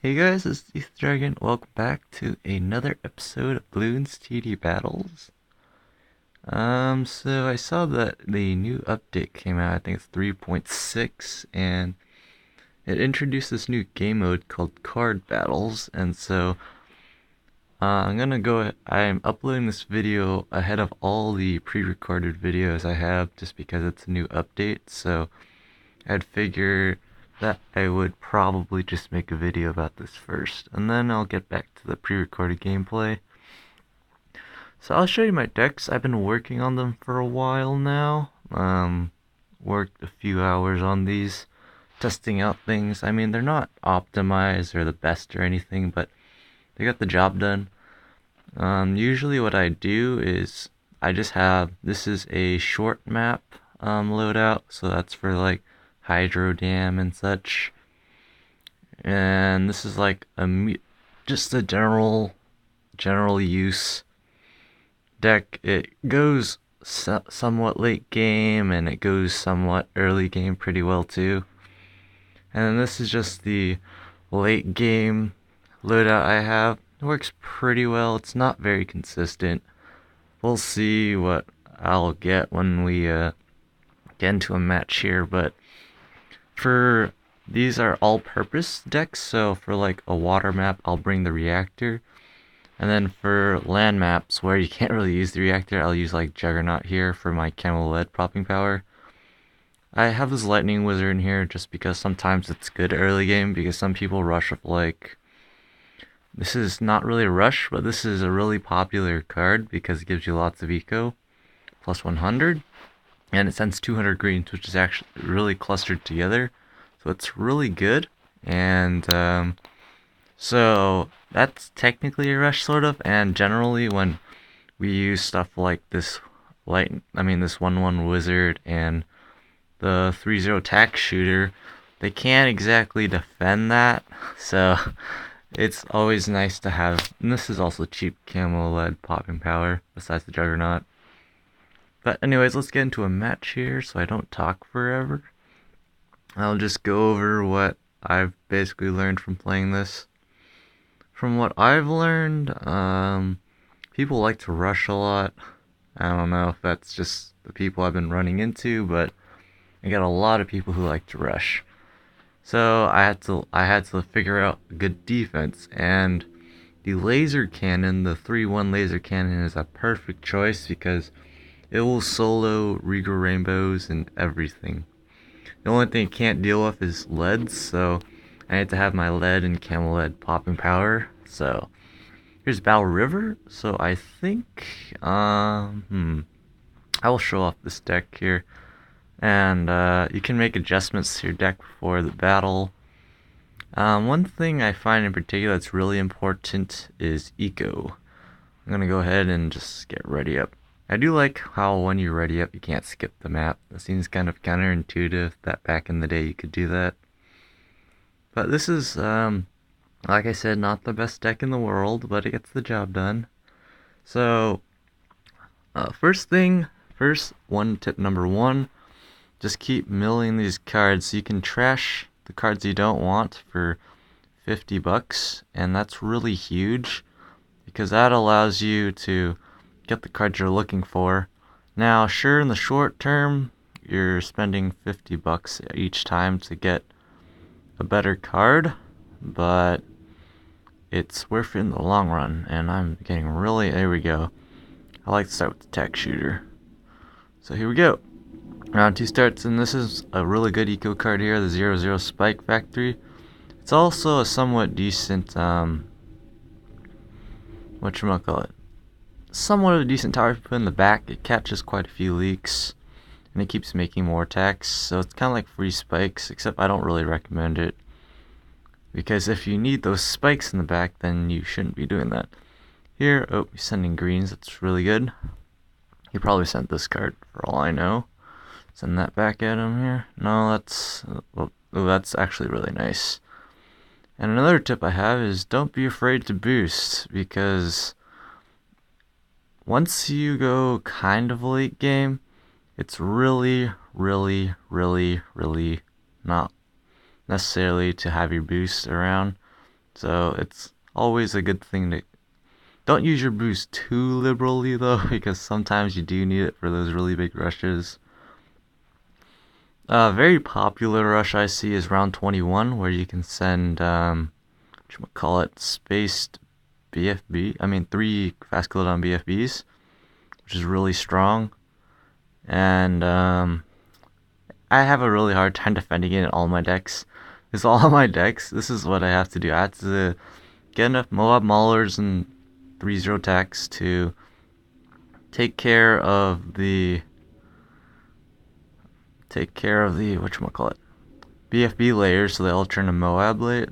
Hey guys, it's Teeth Dragon. Welcome back to another episode of Bloons TD Battles. So I saw that the new update came out. I think it's 3.6, and it introduced this new game mode called Card Battles. And so I'm uploading this video ahead of all the pre-recorded videos I have, just because it's a new update. So I'd figure that I would probably just make a video about this first, and then I'll get back to the pre-recorded gameplay. So I'll show you my decks. I've been working on them for a while now. Worked a few hours on these, testing out things. I mean, they're not optimized or the best or anything, but they got the job done. Usually what I do is this is a short map loadout, so that's for like hydro dam and such, and this is like just a general use deck. It goes somewhat late game, and it goes somewhat early game pretty well too. And then this is just the late game loadout I have. It works pretty well. It's not very consistent. We'll see what I'll get when we get into a match here, but these are all-purpose decks, so for like a water map, I'll bring the reactor. And then for land maps where you can't really use the reactor, I'll use like Juggernaut here for my Camel Lead popping power. I have this Lightning Wizard in here just because sometimes it's good early game, because some people rush up like... This is not really a rush, but this is a really popular card because it gives you lots of eco, plus 100, and it sends 200 greens, which is actually really clustered together. So it's really good, and so that's technically a rush sort of. And generally when we use stuff like this this 1/1 wizard and the 3/0 tax shooter, they can't exactly defend that. So it's always nice to have, and this is also cheap camo lead popping power besides the Juggernaut. But anyways, let's get into a match here so I don't talk forever. I'll just go over what I've basically learned from playing this. From what I've learned, people like to rush a lot. I don't know if that's just the people I've been running into, but I got a lot of people who like to rush. So I had to figure out a good defense, and the laser cannon, the 3/1 laser cannon, is a perfect choice because it will solo Regal Rainbows and everything. The only thing it can't deal with is leads, so I need to have my lead and camel lead popping power. So here's Battle River. So I think I will show off this deck here, and you can make adjustments to your deck before the battle. One thing I find in particular that's really important is eco. I'm gonna go ahead and just get ready up. I do like how when you ready up, you can't skip the map. It seems kind of counterintuitive that back in the day you could do that. But this is, like I said, not the best deck in the world, but it gets the job done. So, first, tip number one, just keep milling these cards. So you can trash the cards you don't want for 50 bucks, and that's really huge because that allows you to get the cards you're looking for. Now, sure, in the short term, you're spending 50 bucks each time to get a better card, but it's worth it in the long run, and I'm getting really... There we go. I like to start with the tech shooter. So here we go. Round 2 starts, and this is a really good eco card here, the 0/0 Spike Factory. It's also a somewhat decent, whatchamacallit, somewhat of a decent tower if you put in the back. It catches quite a few leaks, and it keeps making more attacks, so it's kind of like free spikes, except I don't really recommend it, because if you need those spikes in the back, then you shouldn't be doing that. Here, oh, he's sending greens, that's really good. He probably sent this card, for all I know. Send that back at him here. No, that's actually really nice. And another tip I have is don't be afraid to boost, because once you go kind of late game, it's really not necessarily to have your boost around, So it's always a good thing to don't use your boost too liberally though, because sometimes you do need it for those really big rushes. A very popular rush I see is round 21, where you can send call it spaced BFB. I mean 3 fast cooldown BFBs, which is really strong. And I have a really hard time defending it in all my decks. Because all my decks, this is what I have to do. I have to get enough Moab Maulers and 3-0 attacks to take care of the whatchamacallit, BFB layers, so they all turn to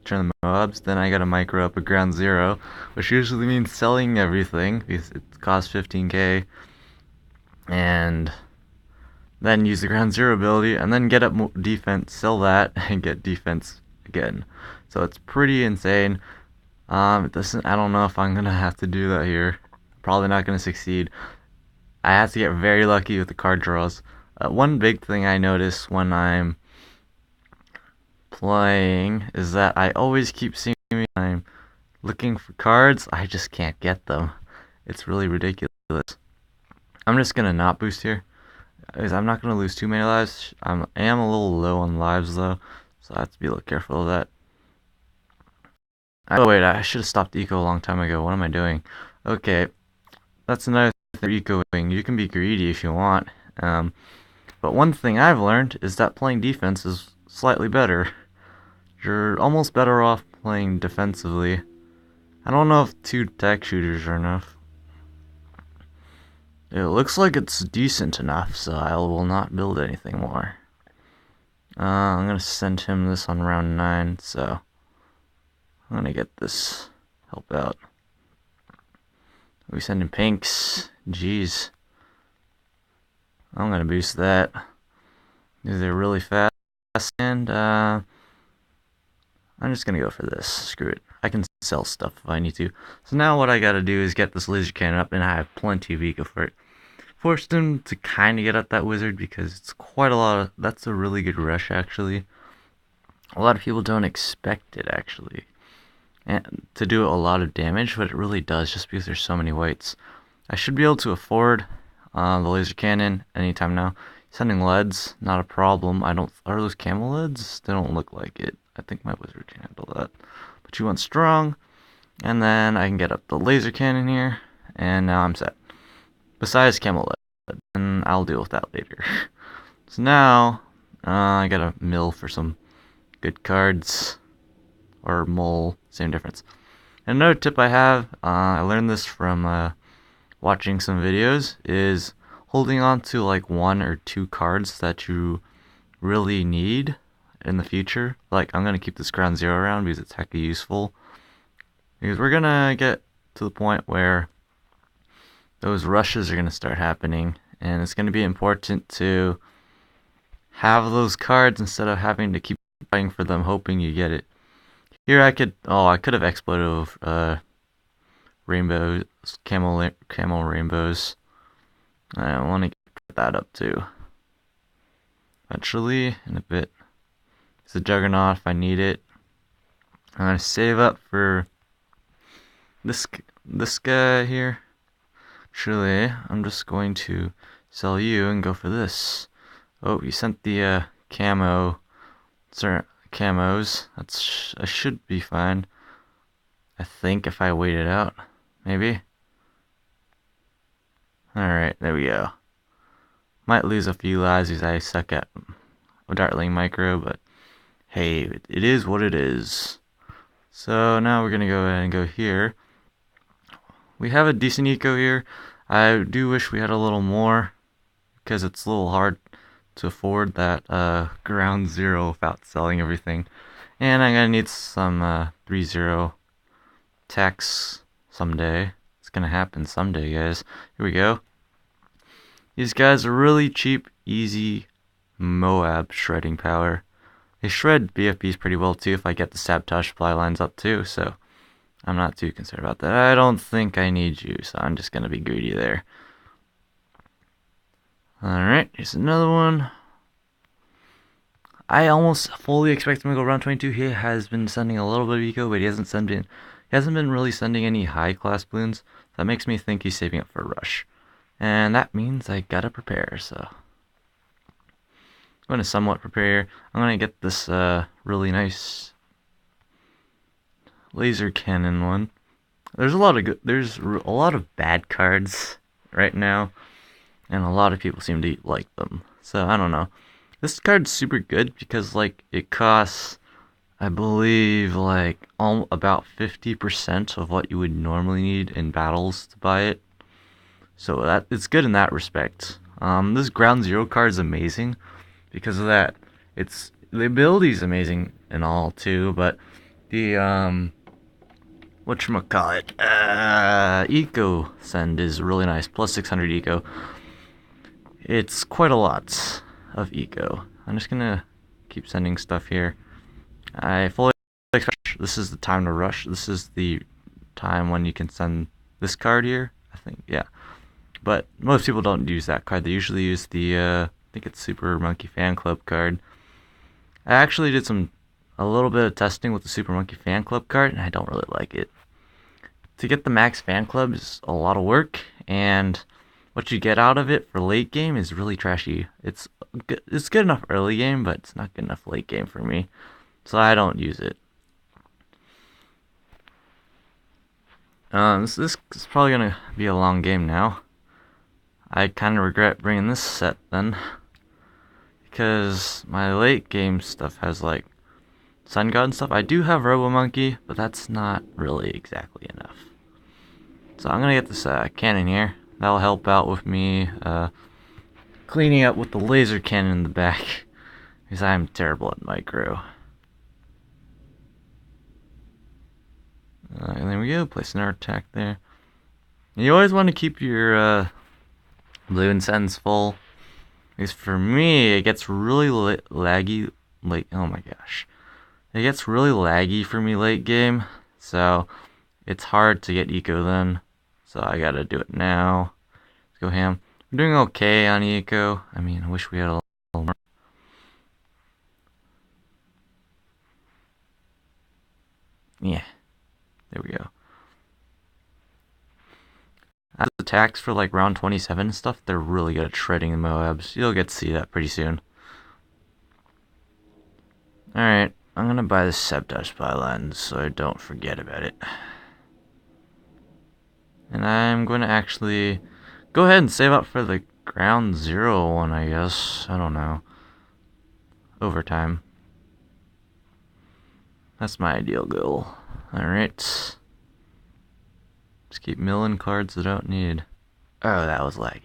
turn the Moabs. Then I gotta micro up a ground zero, which usually means selling everything because it costs 15k, and then use the ground zero ability, and then get up defense, sell that, and get defense again. So it's pretty insane. It doesn't. I don't know if I'm gonna have to do that here. Probably not gonna succeed. I have to get very lucky with the card draws. One big thing I notice when I'm playing is that I always keep seeing me when I'm looking for cards. I just can't get them. It's really ridiculous. I'm just gonna not boost here, because I'm not gonna lose too many lives. I am a little low on lives though, so I have to be a little careful of that. Oh wait, I should have stopped eco a long time ago. What am I doing? Okay, that's another thing for ecoing. You can be greedy if you want. But one thing I've learned is that playing defense is slightly better. You're almost better off playing defensively. I don't know if 2 tech shooters are enough. It looks like it's decent enough, so I will not build anything more. I'm gonna send him this on round 9, so I'm gonna get this help out. We send him pinks. Jeez. I'm gonna boost that because they're really fast, and I'm just gonna go for this. Screw it. I can sell stuff if I need to. So now what I gotta do is get this laser cannon up, and I have plenty of eco for it. Forced him to kind of get at that wizard because it's quite a lot of. That's a really good rush actually. A lot of people don't expect it actually, and to do a lot of damage, but it really does just because there's so many whites. I should be able to afford the laser cannon anytime now. Sending leads, not a problem. Are those camel leads? They don't look like it. I think my wizard can handle that. But you want strong, and then I can get up the laser cannon here, and now I'm set. Besides camel lead, and I'll deal with that later. So now, I got a mill for some good cards, or mole, same difference. And another tip I have, I learned this from watching some videos, is holding on to like 1 or 2 cards that you really need in the future. Like, I'm gonna keep this ground zero around because it's hecka useful. Because we're gonna get to the point where those rushes are gonna start happening, and it's gonna be important to have those cards instead of having to keep fighting for them, hoping you get it. Here I could have exploded rainbows, camel rainbows. I want to put that up too. Eventually, in a bit. It's a juggernaut if I need it. I'm gonna save up for this guy here. Actually, I'm just going to sell you and go for this. Oh, you sent the camos. I should be fine. I think if I wait it out, maybe. Alright, there we go. Might lose a few lives because I suck at Dartling Micro, but hey, it is what it is. So now we're gonna go ahead and go here. We have a decent eco here. I do wish we had a little more, because it's a little hard to afford that ground zero without selling everything. And I'm gonna need some 3-0 tax someday. It's gonna happen someday, guys. Here we go. These guys are really cheap, easy Moab shredding power. They shred BFBs pretty well too if I get the sabotage supply lines up too, so I'm not too concerned about that. I don't think I need you, so I'm just gonna be greedy there. Alright, here's another one. I almost fully expect him to go round 22. He has been sending a little bit of eco, but he hasn't been really sending any high class balloons. That makes me think he's saving up for a rush. And that means I gotta prepare, so I'm gonna somewhat prepare. I'm gonna get this really nice laser cannon one. There's a lot of bad cards right now, and a lot of people seem to like them. So I don't know. This card's super good because like it costs, I believe, like about 50% of what you would normally need in battles to buy it. So that it's good in that respect. This Ground Zero card is amazing because of that. It's the ability is amazing and all too, but the whatchamacallit, eco send is really nice. Plus 600 eco. It's quite a lot of eco. I'm just gonna keep sending stuff here. I fully expect this is the time to rush. This is the time when you can send this card here. I think, yeah. But most people don't use that card. They usually use the, I think it's Super Monkey Fan Club card. I actually did a little bit of testing with the Super Monkey Fan Club card, and I don't really like it. To get the max fan club is a lot of work, and what you get out of it for late game is really trashy. It's good enough early game, but it's not good enough late game for me, so I don't use it. This is probably gonna be a long game now. I kind of regret bringing this set then, because my late game stuff has like Sun God and stuff. I do have Robo Monkey, but that's not really exactly enough. So I'm gonna get this cannon here. That'll help out with me cleaning up with the laser cannon in the back, because I'm terrible at micro. And there we go, place an attack there. And you always want to keep your balloon sends full, because for me it gets really laggy. Like, oh my gosh, it gets really laggy for me late game, so it's hard to get eco then. So I gotta do it now. Let's go ham. I'm doing okay on eco. I mean, I wish we had a little more. Yeah, there we go. As attacks for like round 27 and stuff, they're really good at shredding the Moabs. You'll get to see that pretty soon. Alright, I'm gonna buy the Sabotage Pylons so I don't forget about it. And I'm going to actually go ahead and save up for the Ground Zero one, I guess. I don't know. Overtime. That's my ideal goal. Alright. Just keep milling cards I don't need. Oh, that was laggy.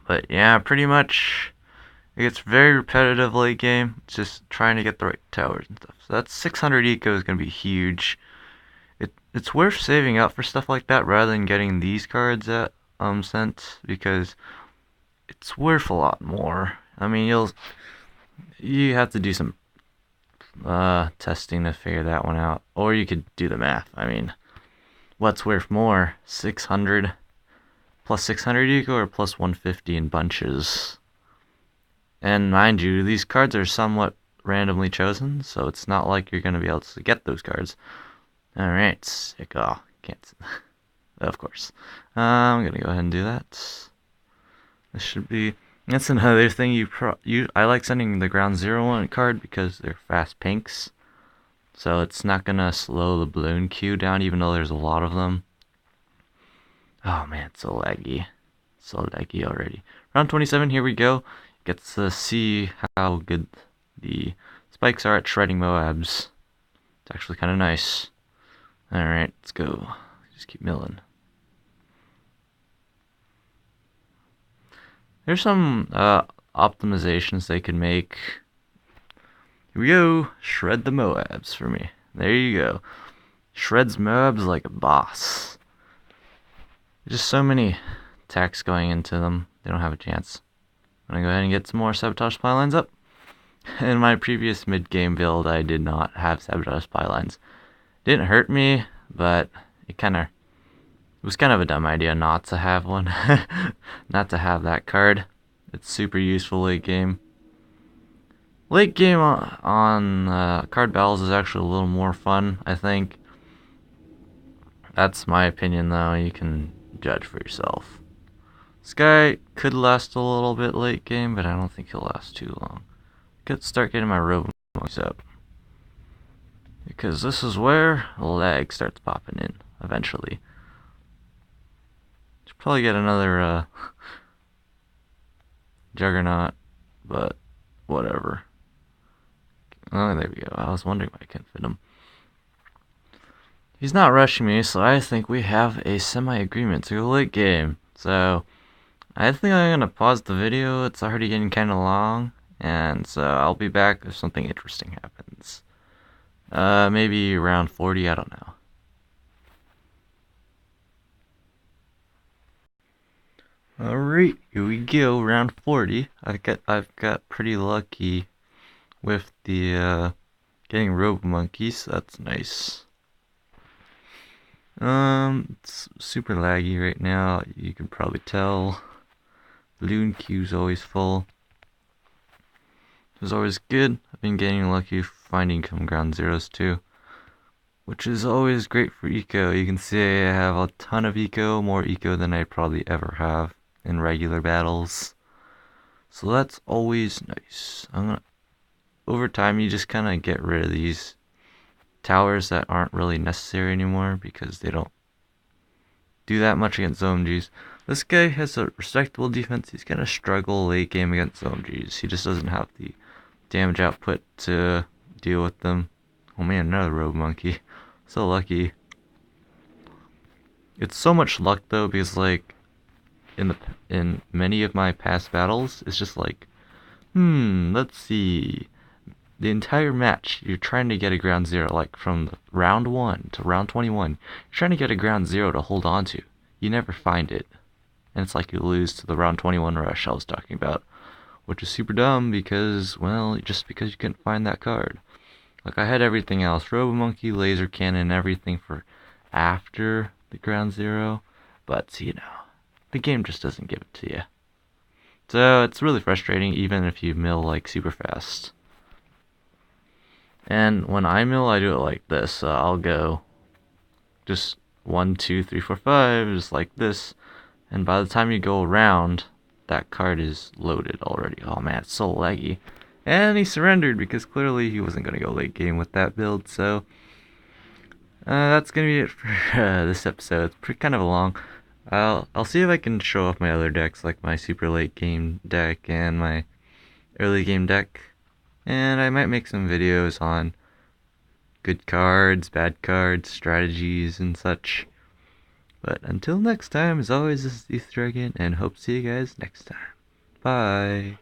But yeah, pretty much it gets very repetitive late game. It's just trying to get the right towers and stuff. So that's 600 eco is going to be huge. It's worth saving up for stuff like that rather than getting these cards at sent, because it's worth a lot more. I mean, you have to do some testing to figure that one out, or you could do the math. I mean, what's worth more, 600 plus 600 eco or plus 150 in bunches? And mind you, these cards are somewhat randomly chosen, so it's not like you're going to be able to get those cards. Alright, sick. Oh, can't. Of course. I'm gonna go ahead and do that. This should be. That's another thing I like sending the Ground Zero one card because they're fast pinks. So it's not gonna slow the balloon queue down, even though there's a lot of them. Oh man, it's so laggy. So laggy already. Round 27, here we go. Gets to see how good the spikes are at shredding Moabs. It's actually kind of nice. Alright, let's go. Just keep milling. There's some optimizations they could make. Here we go. Shred the Moabs for me. There you go. Shreds Moabs like a boss. There's just so many attacks going into them. They don't have a chance. I'm gonna go ahead and get some more Sabotage Pylons up. In my previous mid-game build, I did not have Sabotage Pylons. Didn't hurt me, but it was kind of a dumb idea not to have one. Not to have that card. It's super useful late game. Late game on card battles is actually a little more fun, I think. That's my opinion, though. You can judge for yourself. This guy could last a little bit late game, but I don't think he'll last too long. Could start getting my robo monkeys up. Because this is where lag starts popping in, eventually. Should probably get another juggernaut, but whatever. Oh, there we go. I was wondering why I couldn't fit him. He's not rushing me, so I think we have a semi-agreement to go late game. So, I think I'm gonna pause the video. It's already getting kind of long, and so I'll be back if something interesting happens. Maybe around 40, I don't know. Alright, here we go, round 40. I've got pretty lucky with the getting robo monkeys. That's nice. It's super laggy right now. You can probably tell. Loon queue's always full. It was always good. I've been getting lucky finding some ground zeros too, which is always great for eco. You can see I have a ton of eco, more eco than I probably ever have in regular battles. So that's always nice. Over time, you just kind of get rid of these towers that aren't really necessary anymore because they don't do that much against ZOMGs. This guy has a respectable defense. He's gonna struggle late game against ZOMGs. He just doesn't have the damage output to deal with them. Oh man, another rogue monkey. So lucky. It's so much luck though, because like in many of my past battles, it's just like, let's see. The entire match, you're trying to get a ground zero, like from round 1 to round 21. You're trying to get a ground zero to hold on to. You never find it. And it's like you lose to the round 21 rush I was talking about, which is super dumb because, well, just because you couldn't find that card. Like, I had everything else, Robo Monkey, Laser Cannon, everything for after the ground zero, but, you know, the game just doesn't give it to you. So, it's really frustrating even if you mill, like, super fast. And when I mill, I do it like this. I'll go just 1, 2, 3, 4, 5, just like this. And by the time you go around, that card is loaded already. Oh man, it's so laggy. And he surrendered because clearly he wasn't going to go late game with that build. So that's going to be it for this episode. It's pretty kind of long. I'll see if I can show off my other decks, like my super late game deck and my early game deck. And I might make some videos on good cards, bad cards, strategies, and such. But until next time, as always, this is EtherDragon, and hope to see you guys next time. Bye!